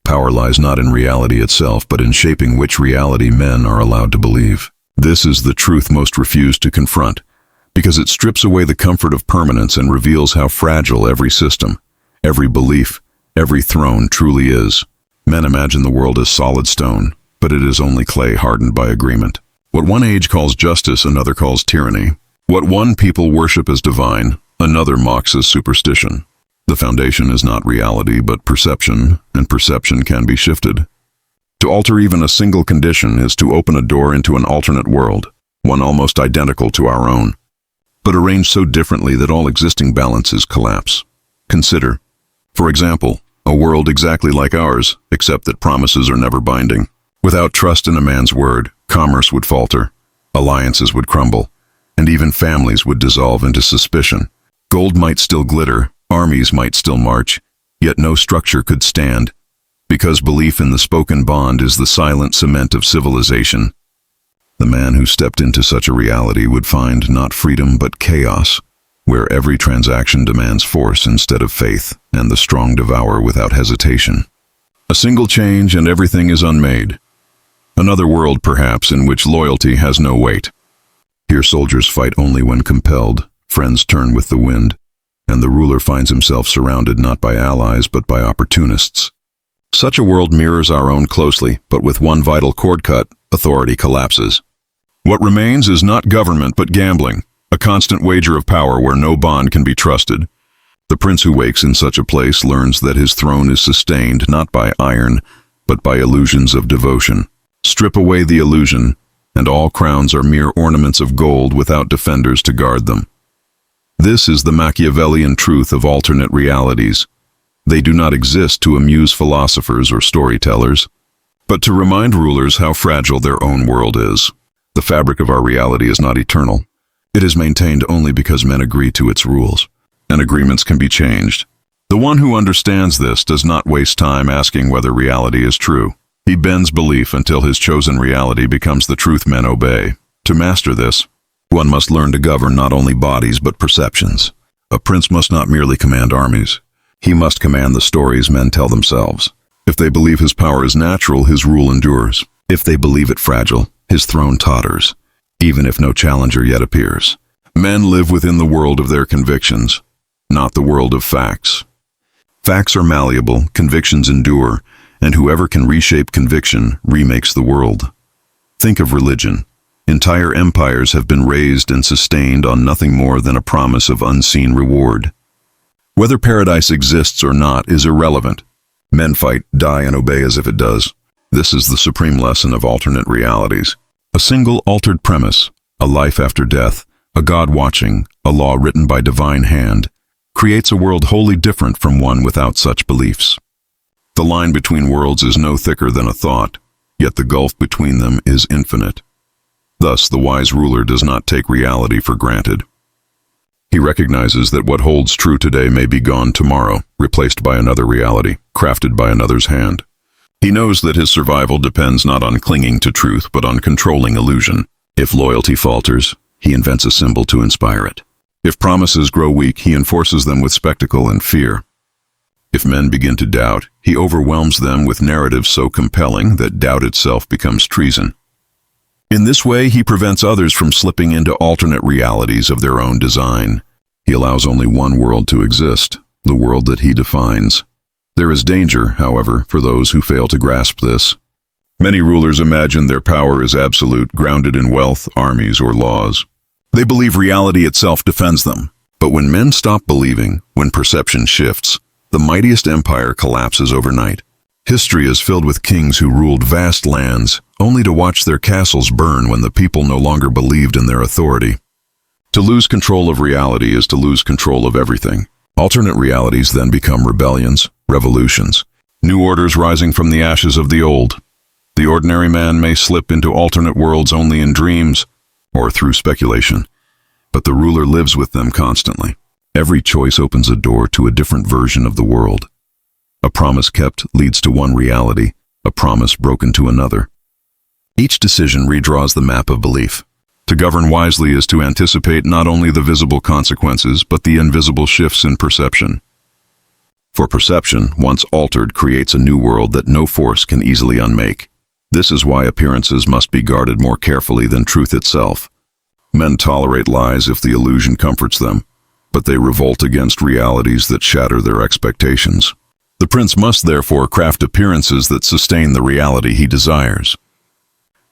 Power lies not in reality itself, but in shaping which reality men are allowed to believe. This is the truth most refused to confront, because it strips away the comfort of permanence and reveals how fragile every system, every belief, every throne truly is. Men imagine the world as solid stone, but it is only clay hardened by agreement. What one age calls justice, another calls tyranny. What one people worship as divine, another mocks as superstition. The foundation is not reality, but perception, and perception can be shifted. To alter even a single condition is to open a door into an alternate world, one almost identical to our own, but arranged so differently that all existing balances collapse. Consider, for example, a world exactly like ours, except that promises are never binding. Without trust in a man's word, commerce would falter, alliances would crumble, and even families would dissolve into suspicion. Gold might still glitter, armies might still march, yet no structure could stand, because belief in the spoken bond is the silent cement of civilization. The man who stepped into such a reality would find not freedom but chaos, where every transaction demands force instead of faith, and the strong devour without hesitation. A single change and everything is unmade. Another world, perhaps, in which loyalty has no weight. Here soldiers fight only when compelled, friends turn with the wind, and the ruler finds himself surrounded not by allies but by opportunists. Such a world mirrors our own closely, but with one vital cord cut, authority collapses. What remains is not government but gambling, a constant wager of power where no bond can be trusted. The prince who wakes in such a place learns that his throne is sustained not by iron, but by illusions of devotion. Strip away the illusion, and all crowns are mere ornaments of gold without defenders to guard them. This is the Machiavellian truth of alternate realities. They do not exist to amuse philosophers or storytellers, but to remind rulers how fragile their own world is. The fabric of our reality is not eternal. It is maintained only because men agree to its rules, and agreements can be changed. The one who understands this does not waste time asking whether reality is true. He bends belief until his chosen reality becomes the truth men obey. To master this, one must learn to govern not only bodies but perceptions. A prince must not merely command armies. He must command the stories men tell themselves. If they believe his power is natural, his rule endures. If they believe it fragile, his throne totters, even if no challenger yet appears. Men live within the world of their convictions, not the world of facts. Facts are malleable, convictions endure, and whoever can reshape conviction remakes the world. Think of religion. Entire empires have been raised and sustained on nothing more than a promise of unseen reward. Whether paradise exists or not is irrelevant. Men fight, die, and obey as if it does. This is the supreme lesson of alternate realities. A single altered premise, a life after death, a God watching, a law written by divine hand, creates a world wholly different from one without such beliefs. The line between worlds is no thicker than a thought, yet the gulf between them is infinite. Thus, the wise ruler does not take reality for granted. He recognizes that what holds true today may be gone tomorrow, replaced by another reality, crafted by another's hand. He knows that his survival depends not on clinging to truth, but on controlling illusion. If loyalty falters, he invents a symbol to inspire it. If promises grow weak, he enforces them with spectacle and fear. If men begin to doubt, he overwhelms them with narratives so compelling that doubt itself becomes treason. In this way, he prevents others from slipping into alternate realities of their own design. He allows only one world to exist, the world that he defines. There is danger, however, for those who fail to grasp this. Many rulers imagine their power is absolute, grounded in wealth, armies, or laws. They believe reality itself defends them. But when men stop believing, when perception shifts, the mightiest empire collapses overnight. History is filled with kings who ruled vast lands, only to watch their castles burn when the people no longer believed in their authority. To lose control of reality is to lose control of everything. Alternate realities then become rebellions, revolutions, new orders rising from the ashes of the old. The ordinary man may slip into alternate worlds only in dreams or through speculation, but the ruler lives with them constantly. Every choice opens a door to a different version of the world. A promise kept leads to one reality, a promise broken to another. Each decision redraws the map of belief. To govern wisely is to anticipate not only the visible consequences, but the invisible shifts in perception. For perception, once altered, creates a new world that no force can easily unmake. This is why appearances must be guarded more carefully than truth itself. Men tolerate lies if the illusion comforts them, but they revolt against realities that shatter their expectations. The prince must therefore craft appearances that sustain the reality he desires.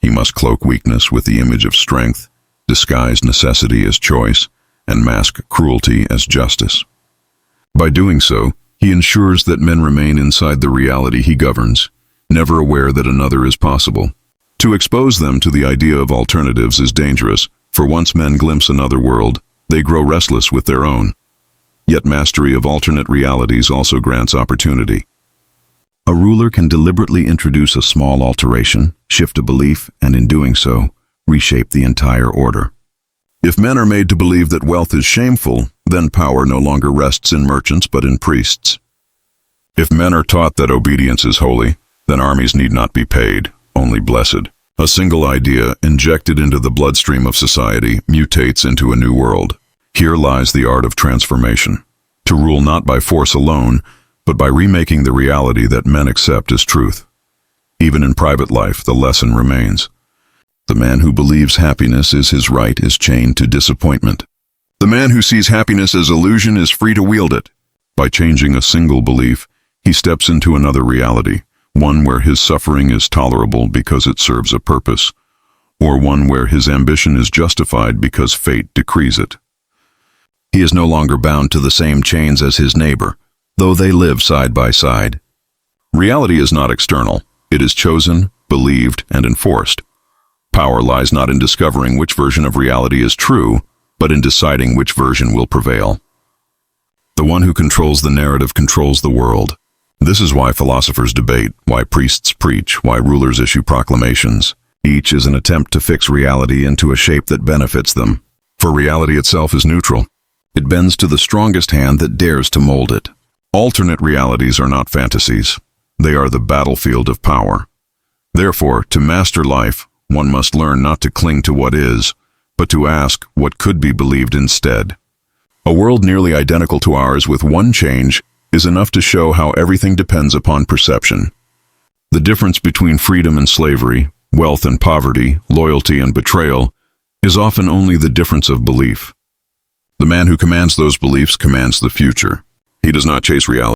He must cloak weakness with the image of strength, disguise necessity as choice, and mask cruelty as justice. By doing so, he ensures that men remain inside the reality he governs, never aware that another is possible. To expose them to the idea of alternatives is dangerous, for once men glimpse another world, they grow restless with their own. Yet mastery of alternate realities also grants opportunity. A ruler can deliberately introduce a small alteration, shift a belief, and in doing so, reshape the entire order. If men are made to believe that wealth is shameful, then power no longer rests in merchants but in priests. If men are taught that obedience is holy, then armies need not be paid, only blessed. A single idea, injected into the bloodstream of society, mutates into a new world. Here lies the art of transformation. To rule not by force alone, but by remaking the reality that men accept as truth. Even in private life, the lesson remains. The man who believes happiness is his right is chained to disappointment. The man who sees happiness as illusion is free to wield it. By changing a single belief, he steps into another reality, one where his suffering is tolerable because it serves a purpose, or one where his ambition is justified because fate decrees it. He is no longer bound to the same chains as his neighbor, though they live side by side. Reality is not external. It is chosen, believed, and enforced. Power lies not in discovering which version of reality is true, but in deciding which version will prevail. The one who controls the narrative controls the world. This is why philosophers debate, why priests preach, why rulers issue proclamations. Each is an attempt to fix reality into a shape that benefits them. For reality itself is neutral. It bends to the strongest hand that dares to mold it. Alternate realities are not fantasies. They are the battlefield of power. Therefore, to master life, one must learn not to cling to what is, but to ask what could be believed instead. A world nearly identical to ours with one change is enough to show how everything depends upon perception. The difference between freedom and slavery, wealth and poverty, loyalty and betrayal, is often only the difference of belief. The man who commands those beliefs commands the future. He does not chase reality.